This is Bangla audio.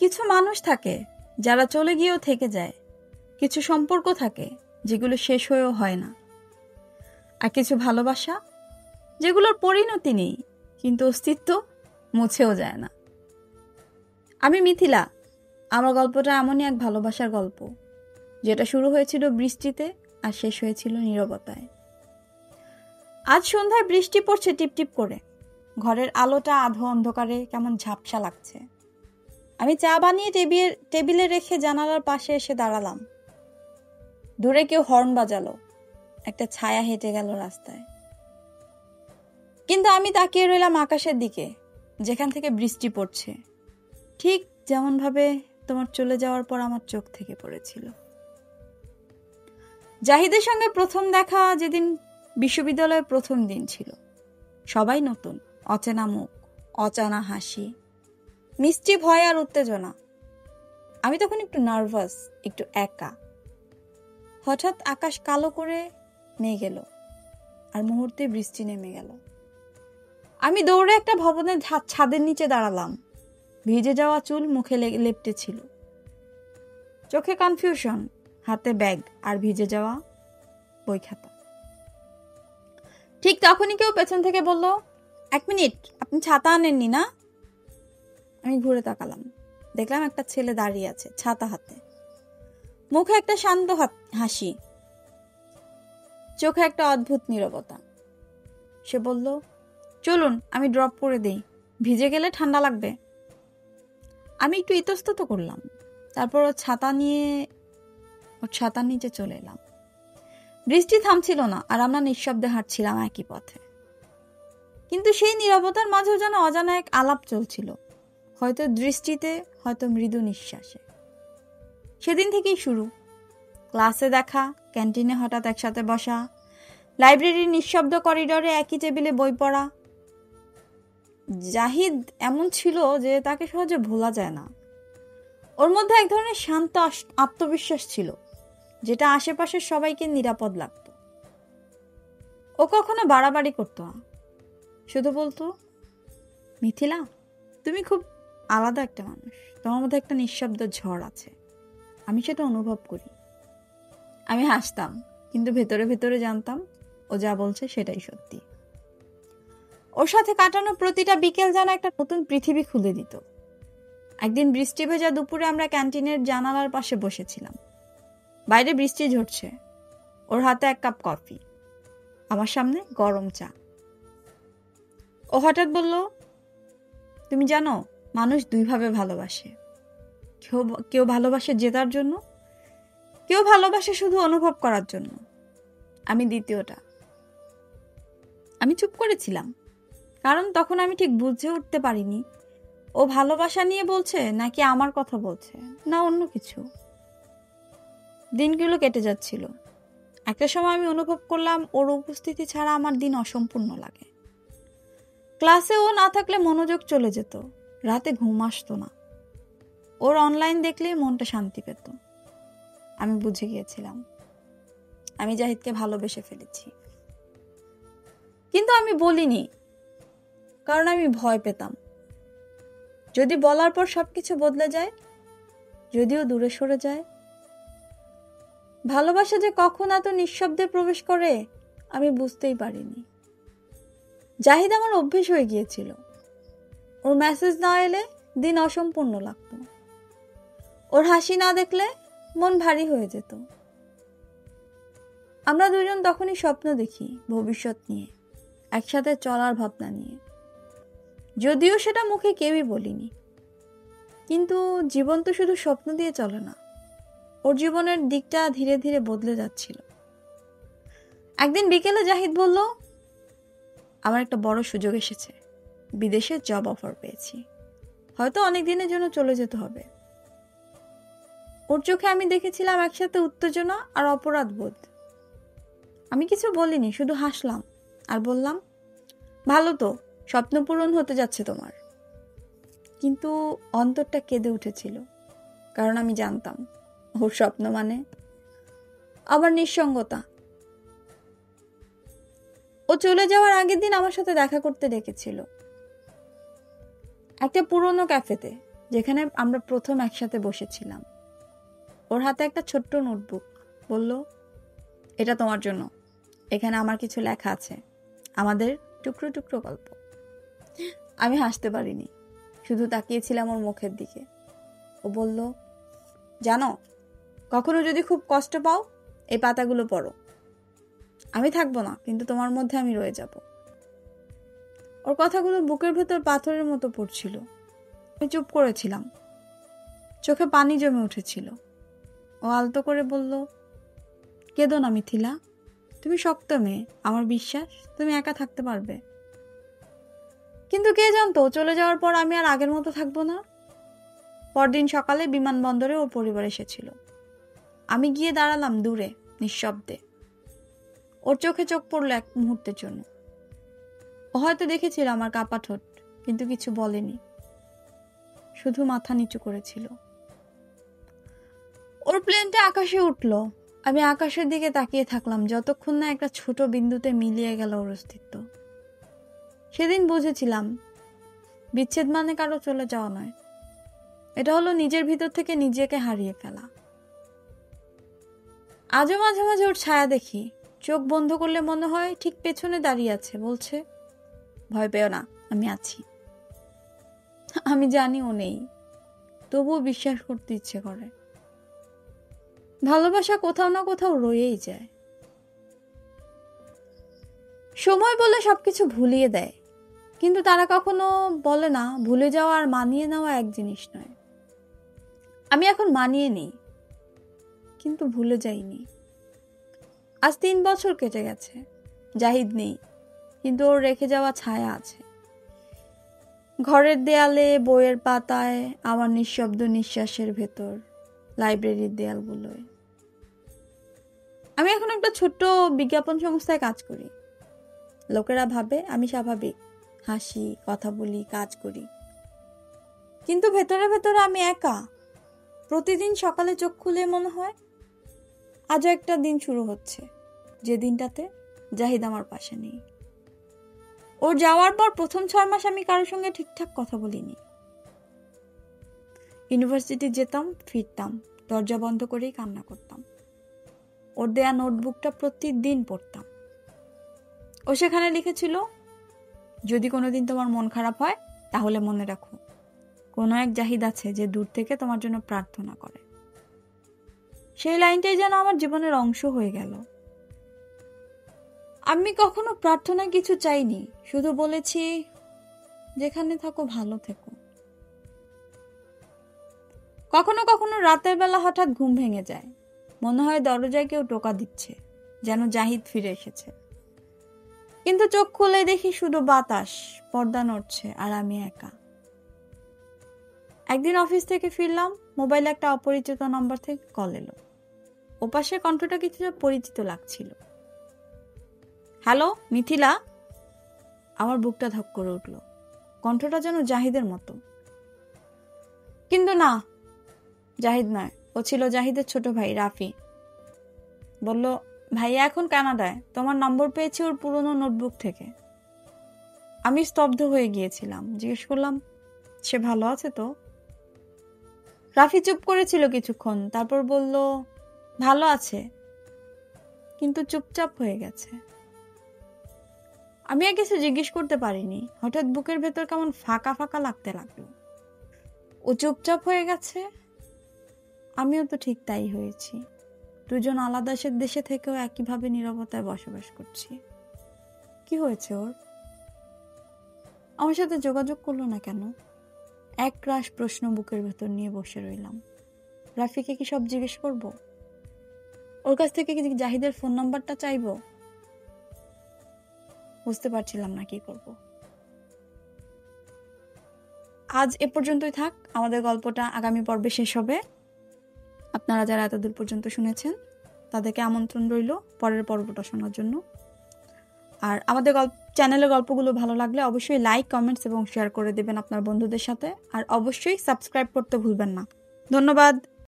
কিছু মানুষ থাকে যারা চলে গিয়েও থেকে যায়, কিছু সম্পর্ক থাকে যেগুলো শেষ হয়েও হয় না, আর কিছু ভালোবাসা যেগুলোর পরিণতি নেই কিন্তু অস্তিত্ব মুছেও যায় না। আমি মিথিলা। আমার গল্পটা এমনই এক ভালোবাসার গল্প, যেটা শুরু হয়েছিল বৃষ্টিতে আর শেষ হয়েছিল নীরবতায়। আজ সন্ধ্যায় বৃষ্টি পড়ছে টিপটিপ করে, ঘরের আলোটা আধো অন্ধকারে কেমন ঝাপসা লাগছে। আমি চা বানিয়ে টেবিলে রেখে জানালার পাশে এসে দাঁড়ালাম। দূরে কেউ হর্ন বাজালো, একটা ছায়া হেঁটে গেল রাস্তায়। কিন্তু আমি তাকিয়ে রইলাম আকাশের দিকে, যেখান থেকে বৃষ্টি পড়ছে, ঠিক যেমন ভাবে তোমার চলে যাওয়ার পর আমার চোখ থেকে পড়েছিল। জাহিদের সঙ্গে প্রথম দেখা যেদিন বিশ্ববিদ্যালয়ের প্রথম দিন ছিল। সবাই নতুন, অচেনা মুখ, অজানা হাসি, মিষ্টি ভয় আর উত্তেজনা। আমি তখন একটু নার্ভাস, একটু একা। হঠাৎ আকাশ কালো করে মেঘ গেল, আর মুহূর্তে বৃষ্টি নেমে গেল। আমি দৌড়ে একটা ভবনের ছাদের নিচে দাঁড়ালাম। ভিজে যাওয়া চুল মুখে লেপ্টে ছিল, চোখে কনফিউশন, হাতে ব্যাগ আর ভিজে যাওয়া বই খাতা। ঠিক তখনই কেউ পেছন থেকে বলল, 1 মিনিট, আপনি ছাতা আনেননি না? আমি ঘুরে তাকালাম, দেখলাম একটা ছেলে দাঁড়িয়ে আছে ছাতা হাতে, মুখে একটা শান্ত হাসি, চোখে একটা অদ্ভুত নীরবতা। সে বলল, চলুন আমি ড্রপ করে দেই, ভিজে গেলে ঠান্ডা লাগবে। আমি একটু ইতস্তত করলাম, তারপর ওর ছাতার নিচে চলে এলাম। বৃষ্টি থামছিল না, আর আমরা নিঃশব্দে হাঁটছিলাম একই পথে। কিন্তু সেই নীরবতার মাঝেও যেন অজানা এক আলাপ চলছিল, হয়তো দৃষ্টিতে, হয়তো মৃদু নিঃশ্বাসে। সেদিন থেকেই শুরু। ক্লাসে দেখা, ক্যান্টিনে হঠাৎ একসাথে বসা, লাইব্রেরির নিঃশব্দ করিডরে একই টেবিলে বই পড়া। জাহিদ এমন ছিল যে তাকে সহজে ভোলা যায় না। ওর মধ্যে এক ধরনের শান্ত আত্মবিশ্বাস ছিল, যেটা আশেপাশের সবাইকে নিরাপদ লাগতো। ও কখনো বাড়াবাড়ি করতো না, শুধু বলতো, মিথিলা, তুমি খুব আলাদা একটা মানুষ, তোমার মধ্যে একটা নিঃশব্দ ঝড় আছে, আমি সেটা অনুভব করি। আমি হাসতাম, কিন্তু ভেতরে ভেতরে জানতাম ও যা বলছে সেটাই সত্যি। ওর সাথে কাটানো প্রতিটা বিকেল যেন একটা নতুন পৃথিবী খুলে দিত। একদিন বৃষ্টি ভেজা দুপুরে আমরা ক্যান্টিনের জানালার পাশে বসেছিলাম। বাইরে বৃষ্টি ঝরছে, ওর হাতে 1 কাপ কফি, আমার সামনে গরম চা। ও হঠাৎ বলল, তুমি জানো, মানুষ 2 ভাবে ভালোবাসে। কেউ ভালোবাসে জেতার জন্য, কেউ ভালোবাসে শুধু অনুভব করার জন্য। আমি দ্বিতীয়টা। আমি চুপ করেছিলাম, কারণ তখন আমি ঠিক বুঝে উঠতে পারিনি ও ভালোবাসা নিয়ে বলছে নাকি আমার কথা বলছে, না অন্য কিছু। দিনগুলো কেটে যাচ্ছিল। একটা সময় আমি অনুভব করলাম ওর উপস্থিতি ছাড়া আমার দিন অসম্পূর্ণ লাগে। ক্লাসে ও না থাকলে মনোযোগ চলে যেত, রাতে ঘুম আসতো না। ওর অনলাইন দেখলেই মনটা শান্তি পেত। আমি বুঝে গিয়েছিলাম আমি জাহিদকে ভালোবেসে ফেলেছি। কিন্তু আমি বলিনি, কারণ আমি ভয় পেতাম যদি বলার পর সবকিছু বদলে যায়, যদিও দূরে সরে যায়। ভালোবাসা যে কখন এত নিঃশব্দে প্রবেশ করে আমি বুঝতেই পারিনি। জাহিদ আমার অভ্যেস হয়ে গিয়েছিল। ওর মেসেজ না এলে দিন অসম্পূর্ণ লাগতো, ওর হাসি না দেখলে মন ভারী হয়ে যেত। আমরা দুজন তখনই স্বপ্ন দেখি ভবিষ্যৎ নিয়ে, একসাথে চলার ভাবনা নিয়ে, যদিও সেটা মুখে কেউই বলিনি। কিন্তু জীবন তো শুধু স্বপ্ন দিয়ে চলে না, ওর জীবনের দিকটা ধীরে ধীরে বদলে যাচ্ছিল। একদিন বিকেলে জাহিদ বলল, আমার একটা বড় সুযোগ এসেছে, বিদেশে জব অফার পেয়েছি, হয়তো অনেক দিনের জন্য চলে যেতে হবে। ওর চোখে আমি দেখেছিলাম একসাথে উত্তেজনা আর অপরাধ বোধ। আমি কিছু বলিনি, শুধু হাসলাম আর বললাম, ভালো তো, স্বপ্ন পূরণ হতে যাচ্ছে তোমার। কিন্তু অন্তরটা কেঁদে উঠেছিল, কারণ আমি জানতাম ওর স্বপ্ন মানে আমার নিঃসঙ্গতা। ও চলে যাওয়ার আগের দিন আমার সাথে দেখা করতে ডেকেছিল, একটা পুরনো ক্যাফেতে, যেখানে আমরা প্রথম একসাথে বসেছিলাম। ওর হাতে একটা ছোট্ট নোটবুক। বলল, এটা তোমার জন্য, এখানে আমার কিছু লেখা আছে, আমাদের টুকরো টুকরো গল্প। আমি হাসতে পারিনি, শুধু তাকিয়েছিলাম ওর মুখের দিকে। ও বলল, জানো, কখনো যদি খুব কষ্ট পাও এই পাতাগুলো পড়ো। আমি থাকবো না, কিন্তু তোমার মধ্যে আমি রয়ে যাব। ওর কথাগুলো বুকের ভেতর পাথরের মতো পড়ছিল। আমি চুপ করেছিলাম, চোখে পানি জমে উঠেছিল। ও আলতো করে বলল, কেঁদো না মিথিলা, তুমি শক্ত মেয়ে, আমার বিশ্বাস তুমি একা থাকতে পারবে। কিন্তু কে জানতো চলে যাওয়ার পর আমি আর আগের মতো থাকবো না। পরদিন সকালে বিমানবন্দরে ওর পরিবার এসেছিল। আমি গিয়ে দাঁড়ালাম দূরে, নিঃশব্দে। ওর চোখে চোখ পড়লো এক মুহূর্তের জন্য। ও হয়তো দেখেছিল আমার কাঁপা ঠোঁট, কিন্তু কিছু বলেনি, শুধু মাথা নিচু করেছিল। ওর প্লেনটা আকাশে উঠলো। আমি আকাশের দিকে তাকিয়ে থাকলাম যতক্ষণ না একটা ছোট বিন্দুতে মিলিয়ে গেল ওর অস্তিত্ব। সেদিন বুঝেছিলাম, বিচ্ছেদ মানে কারো চলে যাওয়া নয়, এটা হলো নিজের ভিতর থেকে নিজেকে হারিয়ে ফেলা। আজও মাঝে মাঝে ওর ছায়া দেখি। চোখ বন্ধ করলে মনে হয় ঠিক পেছনে দাঁড়িয়ে আছে, বলছে, ভয় পেও না, আমি আছি। আমি জানি ও নেই, তবুও বিশ্বাস করতে ইচ্ছে করে। ভালোবাসা কোথাও না কোথাও রয়েই যায়। সময় বলে সবকিছু ভুলিয়ে দেয়, কিন্তু তারা কখনো বলে না ভুলে যাওয়া আর মানিয়ে নেওয়া এক জিনিস নয়। আমি এখন মানিয়ে নিই, কিন্তু ভুলে যাইনি। আজ 3 বছর কেটে গেছে। জাহিদ নেই, কিন্তু ওর রেখে যাওয়া ছায়া আছে। ঘরের দেয়ালে, বইয়ের পাতায়, আমার নিঃশব্দ নিঃশ্বাসের ভেতর, লাইব্রেরির দেয়ালগুলোয়। আমি এখন একটা ছোট্ট বিজ্ঞাপন সংস্থায় কাজ করি। লোকেরা ভাবে আমি স্বাভাবিক, হাসি, কথা বলি, কাজ করি, কিন্তু ভেতরে ভেতরে আমি একা। প্রতিদিন সকালে চোখ খুলে মনে হয় আজও একটা দিন শুরু হচ্ছে, যে দিনটাতে জাহিদ আমার পাশে নেই। ওর যাওয়ার পর প্রথম 6 মাস আমি কারোর সঙ্গে ঠিকঠাক কথা বলিনি। ইউনিভার্সিটি যেতাম, ফিরতাম, দরজা বন্ধ করেই কান্না করতাম। ওর দেয়া নোটবুকটা প্রতিদিন পড়তাম। ও সেখানে লিখেছিল, যদি কোনোদিন তোমার মন খারাপ হয় তাহলে মনে রাখো, কোনো এক জাহিদ আছে যে দূর থেকে তোমার জন্য প্রার্থনা করে। সেই লাইনটাই যেন আমার জীবনের অংশ হয়ে গেল। আমি কখনো প্রার্থনা কিছু চাইনি, শুধু বলেছি, যেখানে থাকো ভালো থেকো। কখনো কখনো রাতের বেলা হঠাৎ ঘুম ভেঙে যায়, মনে হয় দরজায় কেউ টোকা দিচ্ছে, যেন জাহিদ ফিরে এসেছে। কিন্তু চোখ খুলে দেখি শুধু বাতাস, পর্দা নড়ছে, আর আমি একা। একদিন অফিস থেকে ফিরলাম, মোবাইলে একটা অপরিচিত নম্বর থেকে কল এলো। ওপাশের কণ্ঠটা কিছুটা পরিচিত লাগছিল। হ্যালো মিথিলা। আমার বুকটা ধক করে উঠল। কণ্ঠটা যেন জাহিদের মতো, কিন্তু না, জাহিদ নয়। ও ছিল জাহিদের ছোট ভাই রাফি। বলল, ভাইয়া এখন কানাডায়, তোমার নম্বর পেয়েছি ওর পুরনো নোটবুক থেকে। আমি স্তব্ধ হয়ে গিয়েছিলাম। জিজ্ঞেস করলাম, সে ভালো আছে তো? রাফি চুপ করেছিল কিছুক্ষণ, তারপর বলল, ভালো আছে, কিন্তু চুপচাপ হয়ে গেছে। আমি আর কিছু জিজ্ঞেস করতে পারিনি। হঠাৎ বুকের ভেতর কেমন ফাঁকা ফাঁকা লাগতে লাগলো। ও চুপচাপ হয়ে গেছে, আমিও তো ঠিক তাই হয়েছি। দুজন আলাদা দেশে থেকেও একইভাবে নীরবতায় বসবাস করছি। কি হয়েছে ওর? আমার সাথে যোগাযোগ করলো না কেন? এক রাশ প্রশ্ন বুকের ভেতর নিয়ে বসে রইলাম। রাফিকে কি সব জিজ্ঞেস করব? ওর কাছ থেকে কি জাহিদের ফোন নাম্বারটা চাইবো? বুঝতে পারছিলাম না কি করব। আজ এ পর্যন্তই থাক। আমাদের গল্পটা আগামী পর্বে শেষ হবে। আপনারা যারা এতদূর পর্যন্ত শুনেছেন তাদেরকে আমন্ত্রণ রইল পরের পর্বটা শোনার জন্য। আর আমাদের চ্যানেলের গল্পগুলো ভালো লাগলে অবশ্যই লাইক, কমেন্টস এবং শেয়ার করে দেবেন আপনার বন্ধুদের সাথে। আর অবশ্যই সাবস্ক্রাইব করতে ভুলবেন না। ধন্যবাদ।